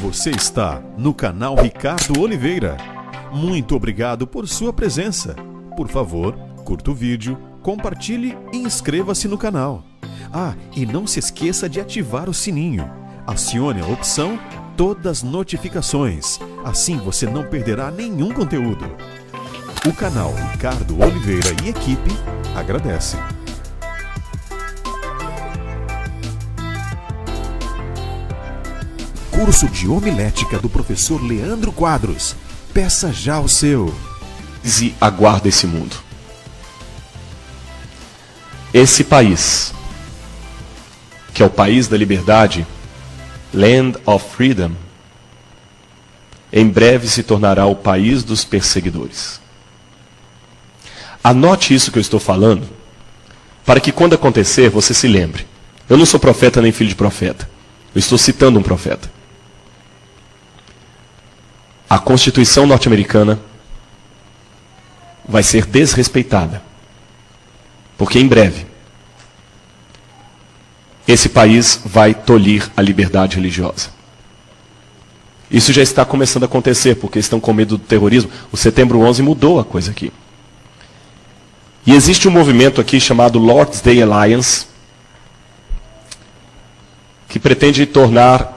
Você está no canal Ricardo Oliveira. Muito obrigado por sua presença. Por favor, curta o vídeo, compartilhe e inscreva-se no canal. E não se esqueça de ativar o sininho. Acione a opção Todas as notificações. Assim você não perderá nenhum conteúdo. O canal Ricardo Oliveira e equipe agradecem. Curso de homilética do professor Leandro Quadros. Peça já o seu. E aguarda esse mundo. Esse país, que é o país da liberdade, Land of Freedom, em breve se tornará o país dos perseguidores. Anote isso que eu estou falando, para que quando acontecer você se lembre. Eu não sou profeta nem filho de profeta. Eu estou citando um profeta. A Constituição norte-americana vai ser desrespeitada. Porque em breve, esse país vai tolir a liberdade religiosa. Isso já está começando a acontecer, porque estão com medo do terrorismo. O Setembro 11 mudou a coisa aqui. E existe um movimento aqui chamado Lord's Day Alliance, que pretende tornar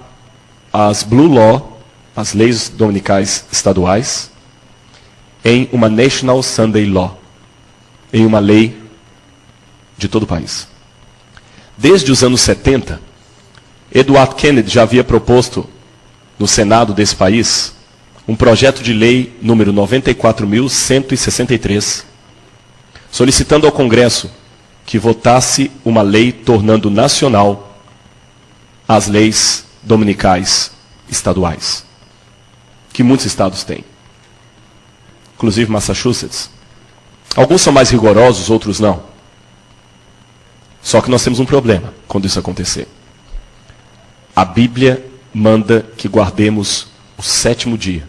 as Blue Law, as leis dominicais estaduais, em uma National Sunday Law, em uma lei de todo o país. Desde os anos 70, Edward Kennedy já havia proposto no Senado desse país um projeto de lei número 94.163, solicitando ao Congresso que votasse uma lei tornando nacional as leis dominicais estaduais, que muitos estados têm, inclusive Massachusetts. Alguns são mais rigorosos, outros não. Só que nós temos um problema quando isso acontecer. A Bíblia manda que guardemos o 7º dia,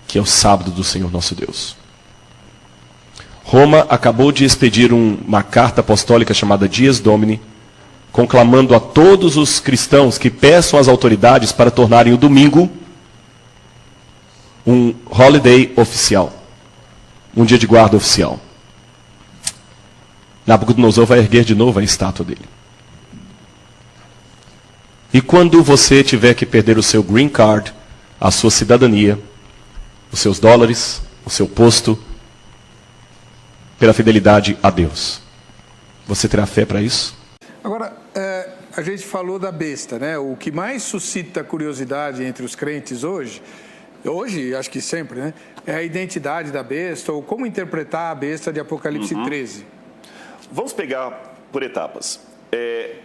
que é o sábado do Senhor nosso Deus. Roma acabou de expedir uma carta apostólica chamada Dies Domini, conclamando a todos os cristãos que peçam às autoridades para tornarem o domingo um holiday oficial, um dia de guarda oficial. Nabucodonosor vai erguer de novo a estátua dele. E quando você tiver que perder o seu green card, a sua cidadania, os seus dólares, o seu posto, pela fidelidade a Deus, você terá fé para isso? Agora, a gente falou da besta, né? O que mais suscita curiosidade entre os crentes hoje, acho que sempre, né? É a identidade da besta, ou como interpretar a besta de Apocalipse 13. Vamos pegar por etapas.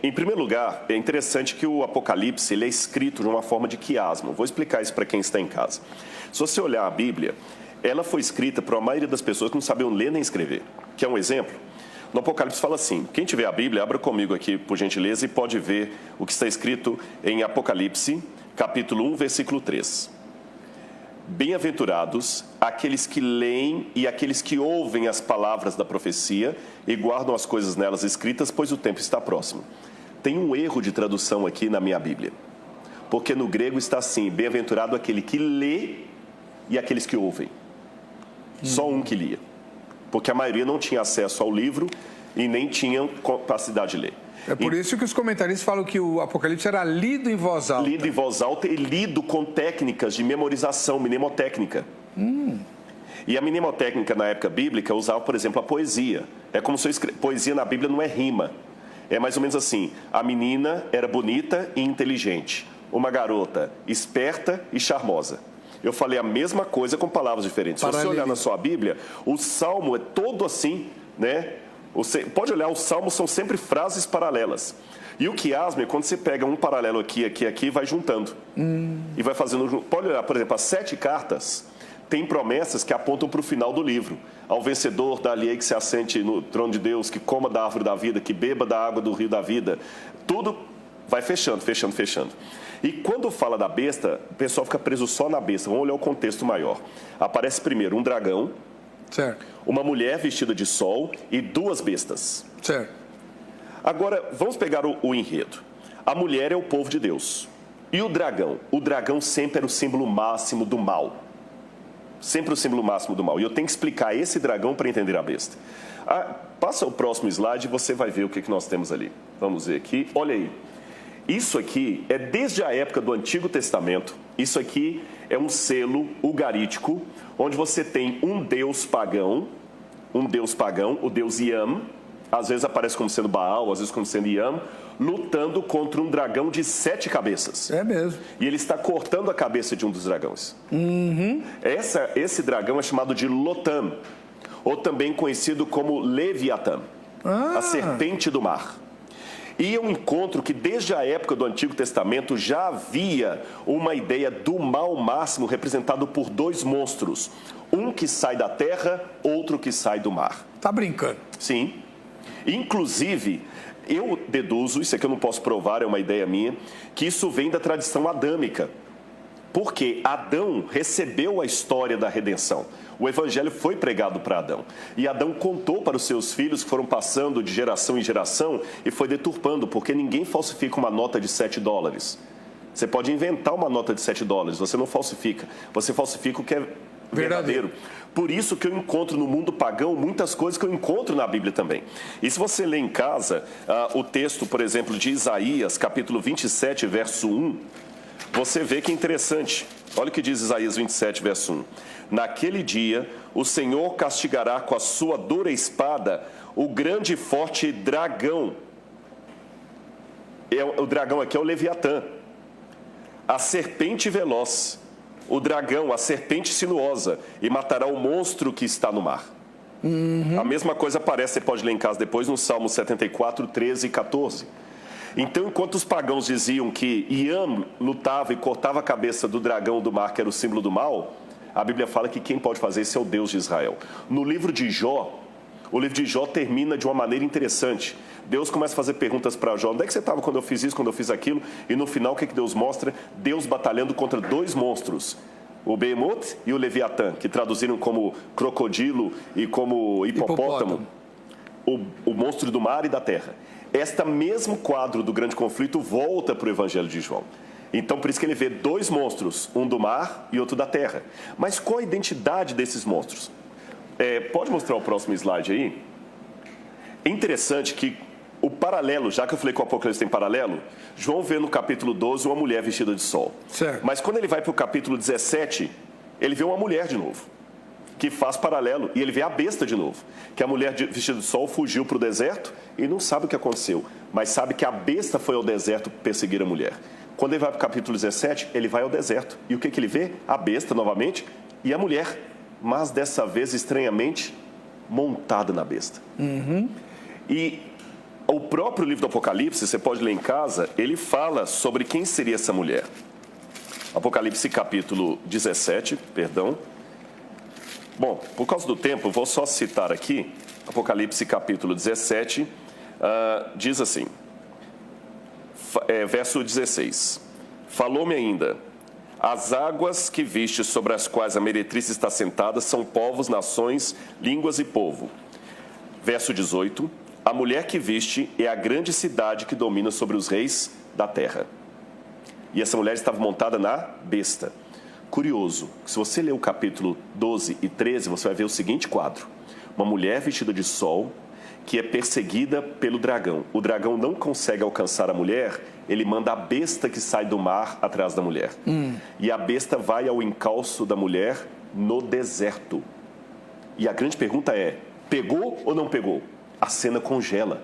Em primeiro lugar, é interessante que o Apocalipse ele é escrito de uma forma de quiasmo. Vou explicar isso para quem está em casa. Se você olhar a Bíblia, ela foi escrita por a maioria das pessoas que não sabiam ler nem escrever. Quer um exemplo? No Apocalipse fala assim, quem tiver a Bíblia, abra comigo aqui, por gentileza, e pode ver o que está escrito em Apocalipse, capítulo 1, versículo 3. Bem-aventurados aqueles que leem e aqueles que ouvem as palavras da profecia e guardam as coisas nelas escritas, pois o tempo está próximo. Tem um erro de tradução aqui na minha Bíblia, porque no grego está assim, bem-aventurado aquele que lê e aqueles que ouvem. Só um que lia, porque a maioria não tinha acesso ao livro e nem tinha capacidade de ler. É por isso que os comentaristas falam que o Apocalipse era lido em voz alta. Lido em voz alta e lido com técnicas de memorização, mnemotécnica. E a mnemotécnica na época bíblica usava, por exemplo, a poesia. É como se eu poesia na Bíblia não é rima. É mais ou menos assim, a menina era bonita e inteligente. Uma garota esperta e charmosa. Eu falei a mesma coisa com palavras diferentes. Se você olhar na sua Bíblia, o Salmo é todo assim, né? Você pode olhar, os salmos são sempre frases paralelas. E o quiasmo é quando você pega um paralelo aqui, aqui, aqui e vai juntando. E vai fazendo. Pode olhar, por exemplo, as 7 cartas têm promessas que apontam para o final do livro. Ao vencedor, dá-lhe que se assente no trono de Deus, que coma da árvore da vida, que beba da água do rio da vida. Tudo vai fechando, fechando, fechando. E quando fala da besta, o pessoal fica preso só na besta. Vamos olhar o contexto maior. Aparece primeiro um dragão, certo, uma mulher vestida de sol e 2 bestas. Certo. Agora, vamos pegar o enredo. A mulher é o povo de Deus. E o dragão? O dragão sempre era o símbolo máximo do mal. Sempre o símbolo máximo do mal. E eu tenho que explicar esse dragão para entender a besta. Passa o próximo slide e você vai ver o que nós temos ali. Vamos ver aqui. Olha aí. Isso aqui é desde a época do Antigo Testamento. Isso aqui é um selo ugarítico, onde você tem um deus pagão, o deus Yam, às vezes aparece como sendo Baal, às vezes como sendo Yam, lutando contra um dragão de 7 cabeças. É mesmo. E ele está cortando a cabeça de um dos dragões. Esse dragão é chamado de Lotam, ou também conhecido como Leviatã, a serpente do mar. E eu encontro que desde a época do Antigo Testamento já havia uma ideia do mal máximo representado por 2 monstros. Um que sai da terra, outro que sai do mar. Tá brincando? Sim. Inclusive, eu deduzo, isso aqui eu não posso provar, é uma ideia minha, que isso vem da tradição adâmica. Porque Adão recebeu a história da redenção. O evangelho foi pregado para Adão. E Adão contou para os seus filhos, que foram passando de geração em geração, e foi deturpando, porque ninguém falsifica uma nota de $7. Você pode inventar uma nota de $7, você não falsifica. Você falsifica o que é verdadeiro. Por isso que eu encontro no mundo pagão muitas coisas que eu encontro na Bíblia também. E se você ler em casa o texto, por exemplo, de Isaías, capítulo 27, verso 1, você vê que é interessante. Olha o que diz Isaías 27, verso 1. Naquele dia, o Senhor castigará com a sua dura espada o grande e forte dragão. O dragão aqui é o Leviatã. A serpente veloz. O dragão, a serpente sinuosa. E matará o monstro que está no mar. A mesma coisa aparece, você pode ler em casa depois, no Salmo 74, 13 e 14. Então, enquanto os pagãos diziam que Yam lutava e cortava a cabeça do dragão do mar, que era o símbolo do mal, a Bíblia fala que quem pode fazer isso é o Deus de Israel. No livro de Jó, o livro de Jó termina de uma maneira interessante. Deus começa a fazer perguntas para Jó. Onde é que você estava quando eu fiz isso, quando eu fiz aquilo? E no final, o que Deus mostra? Deus batalhando contra 2 monstros. O Behemoth e o Leviatã, que traduziram como crocodilo e como hipopótamo. O monstro do mar e da terra. Este mesmo quadro do grande conflito volta para o Evangelho de João. Então, por isso que ele vê 2 monstros, um do mar e outro da terra. Mas qual a identidade desses monstros? Pode mostrar o próximo slide aí? É interessante que o paralelo, já que eu falei que o Apocalipse tem paralelo, João vê no capítulo 12 uma mulher vestida de sol. Certo. Mas quando ele vai para o capítulo 17, ele vê uma mulher de novo, que faz paralelo, e ele vê a besta de novo, que a mulher vestida de sol fugiu para o deserto e não sabe o que aconteceu, mas sabe que a besta foi ao deserto perseguir a mulher. Quando ele vai para o capítulo 17, ele vai ao deserto, e o que ele vê? A besta novamente e a mulher, mas dessa vez, estranhamente, montada na besta. E o próprio livro do Apocalipse, você pode ler em casa, ele fala sobre quem seria essa mulher. Apocalipse capítulo 17, perdão. Bom, por causa do tempo, vou só citar aqui, Apocalipse capítulo 17, diz assim, verso 16. Falou-me ainda, as águas que viste sobre as quais a meretriz está sentada são povos, nações, línguas e povo. Verso 18, a mulher que viste é a grande cidade que domina sobre os reis da terra. E essa mulher estava montada na besta. Curioso, se você ler o capítulo 12 e 13, você vai ver o seguinte quadro. Uma mulher vestida de sol que é perseguida pelo dragão. O dragão não consegue alcançar a mulher, ele manda a besta que sai do mar atrás da mulher. E a besta vai ao encalço da mulher no deserto. E a grande pergunta é, pegou ou não pegou? A cena congela.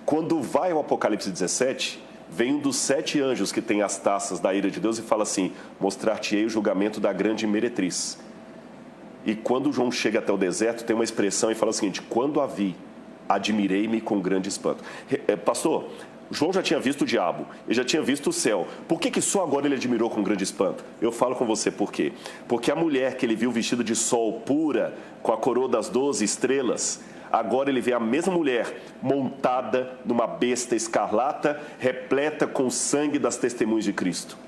Quando vai ao Apocalipse 17... vem um dos 7 anjos que tem as taças da ira de Deus e fala assim, mostrar-te-ei o julgamento da grande meretriz. E quando João chega até o deserto, tem uma expressão e fala o seguinte, quando a vi, admirei-me com grande espanto. Pastor, João já tinha visto o diabo, ele já tinha visto o céu. Por que só agora ele admirou com grande espanto? Eu falo com você por quê. Porque a mulher que ele viu vestida de sol pura, com a coroa das 12 estrelas, agora ele vê a mesma mulher montada numa besta escarlata, repleta com o sangue das testemunhas de Cristo.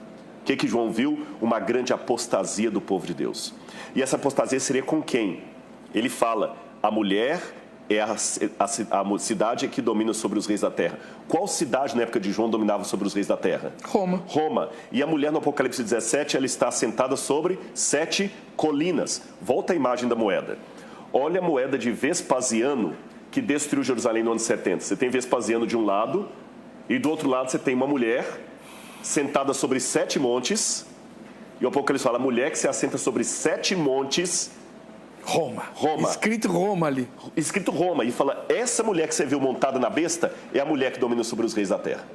O que João viu? Uma grande apostasia do povo de Deus. E essa apostasia seria com quem? Ele fala, a mulher é a cidade que domina sobre os reis da terra. Qual cidade na época de João dominava sobre os reis da terra? Roma. Roma. E a mulher no Apocalipse 17, ela está sentada sobre 7 colinas. Volta a imagem da moeda. Olha a moeda de Vespasiano, que destruiu Jerusalém no ano 70. Você tem Vespasiano de um lado, e do outro lado você tem uma mulher sentada sobre 7 montes. E o Apocalipse fala, a mulher que se assenta sobre 7 montes... Roma. Roma. Escrito Roma ali. Escrito Roma. E fala, essa mulher que você viu montada na besta é a mulher que domina sobre os reis da terra.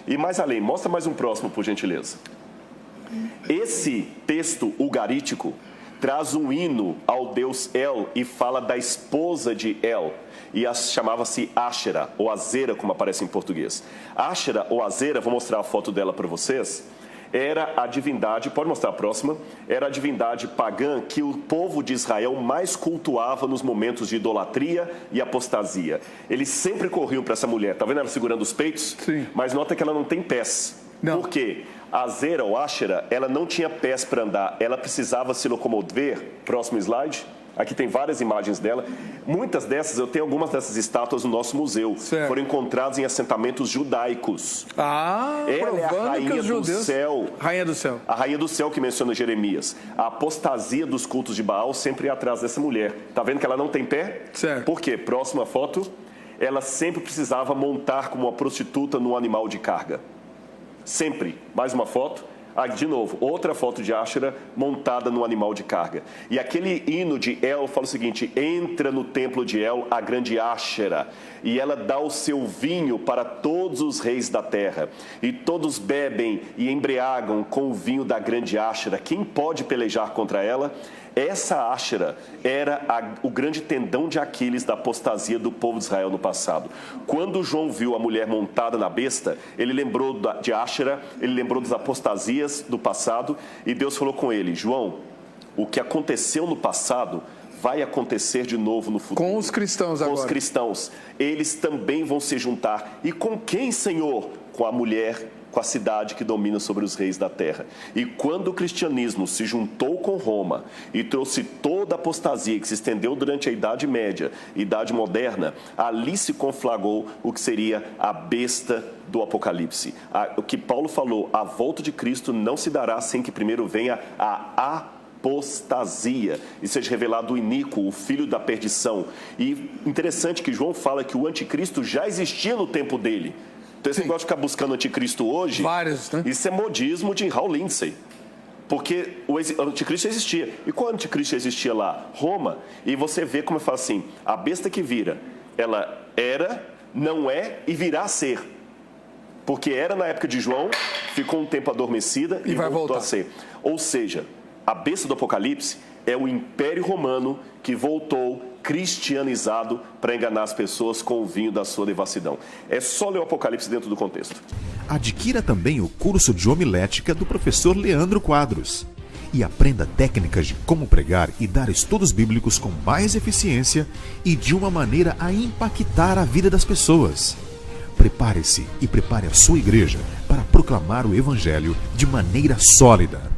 E mais além, mostra mais um próximo, por gentileza. Esse texto ugarítico traz um hino ao deus El e fala da esposa de El. E chamava-se Áshera, ou Azera, como aparece em português. Áshera, ou Azera, vou mostrar a foto dela para vocês, era a divindade, pode mostrar a próxima, era a divindade pagã que o povo de Israel mais cultuava nos momentos de idolatria e apostasia. Eles sempre corriam para essa mulher, tá vendo ela segurando os peitos? Sim. Mas nota que ela não tem pés. Não. Por quê? A Azera, ou Áshera, ela não tinha pés para andar, ela precisava se locomover. Próximo slide. Aqui tem várias imagens dela. Muitas dessas, eu tenho algumas dessas estátuas no nosso museu. Certo. Foram encontradas em assentamentos judaicos. Ah, Ela é a provando que rainha os do judeus... céu. Rainha do céu. A rainha do céu que menciona Jeremias. A apostasia dos cultos de Baal sempre ia atrás dessa mulher. Tá vendo que ela não tem pé? Certo. Por quê? Próxima foto. Ela sempre precisava montar como uma prostituta num animal de carga. Sempre. Mais uma foto. Ah, de novo, outra foto de Áshera montada no animal de carga. E aquele hino de El fala o seguinte, entra no templo de El a grande Áshera, e ela dá o seu vinho para todos os reis da terra. E todos bebem e embriagam com o vinho da grande Áshera. Quem pode pelejar contra ela? Essa Áshera era o grande tendão de Aquiles da apostasia do povo de Israel no passado. Quando João viu a mulher montada na besta, ele lembrou de Áshera, ele lembrou das apostasias do passado, e Deus falou com ele, João, o que aconteceu no passado vai acontecer de novo no futuro. Com os cristãos agora. Com os cristãos. Eles também vão se juntar. E com quem, Senhor? Com a mulher, com a cidade que domina sobre os reis da terra. E quando o cristianismo se juntou com Roma e trouxe toda a apostasia que se estendeu durante a Idade Média, Idade Moderna, ali se conflagrou o que seria a besta do Apocalipse. O que Paulo falou, a volta de Cristo não se dará sem que primeiro venha a apostasia e seja revelado o iníquo, o filho da perdição. E interessante que João fala que o anticristo já existia no tempo dele. Então esse negócio de ficar buscando anticristo hoje, vários, né? Isso é modismo de Hal Lindsey. Porque o anticristo existia. E qual anticristo existia lá? Roma. E você vê como eu falo assim, a besta que vira, ela era, não é e virá a ser. Porque era na época de João, ficou um tempo adormecida e vai voltou voltar a ser. Ou seja, a besta do Apocalipse é o Império Romano que voltou cristianizado para enganar as pessoas com o vinho da sua devassidão. É só ler o Apocalipse dentro do contexto. Adquira também o curso de homilética do professor Leandro Quadros e aprenda técnicas de como pregar e dar estudos bíblicos com mais eficiência e de uma maneira a impactar a vida das pessoas. Prepare-se e prepare a sua igreja para proclamar o Evangelho de maneira sólida.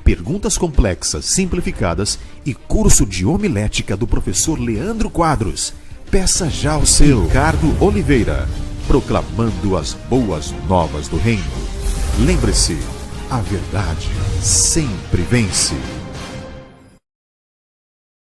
Perguntas complexas, simplificadas e curso de homilética do professor Leandro Quadros. Peça já o seu. Ricardo Oliveira, proclamando as boas novas do reino. Lembre-se, a verdade sempre vence.